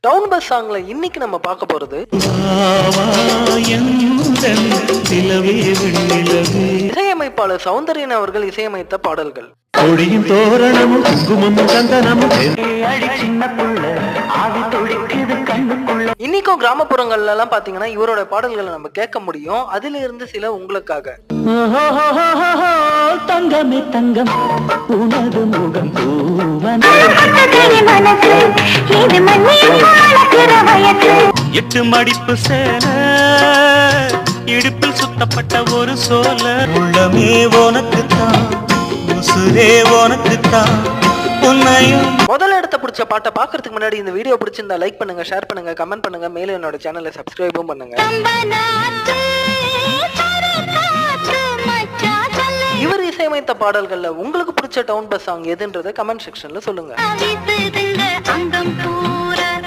Town bus சாங்ல இன்னைக்கு நம்ம பார்க்க போறது இசையமைப்பாளர் சௌந்தர்யன் அவர்கள் இசையமைத்த பாடல்கள். தோரணமும் குங்குமமும் சந்தனமும் இன்னைக்கும் கிராமப்புறங்கள்ல எல்லாம் பாத்தீங்கன்னா இவரோட பாடல்களை நம்ம கேட்க முடியும். அதுல இருந்து சில உங்களுக்காக. தங்கமே தங்கம் உனது முகம் எட்டு மடிப்பு சேல இடுப்பில் சுத்தப்பட்ட ஒரு சோல உள்ளமே உனக்குத்தான் உசுரே உனக்குத்தான். முதல்ல இடத்த பிடிச்ச பாட்டை பாக்குறதுக்கு முன்னாடி இந்த வீடியோ பிடிச்சிருந்தா லைக் பண்ணுங்க, ஷேர் பண்ணுங்க, கமெண்ட் பண்ணுங்க, மேலும் என்னோட சேனலை சப்ஸ்கிரைபும் பண்ணுங்க. இவர் இசையமைத்த பாடல்கள்ல உங்களுக்கு பிடிச்ச டவுன் பஸ் சாங் எதுன்றதை கமெண்ட் செக்ஷன்ல சொல்லுங்க.